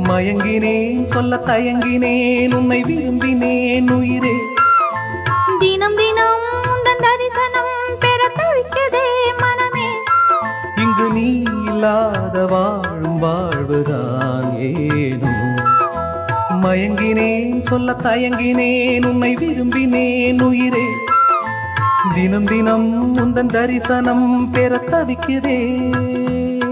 மயங்கினேன் சொல்ல தயங்கினேன் உன்னை விரும்பினேன் உயிரே. தினம் தினம் உந்தன் தரிசனம் பெற தவிக்கதே மனமே. இங்கு நீ இல்லாத வாழும் வாழ்வுதான் ஏனோ. மயங்கினேன் சொல்ல தயங்கினேன் உன்னை விரும்பினேன் உயிரே. தினம் தினம் உந்தன் தரிசனம் பெற தவிக்கிறேன்.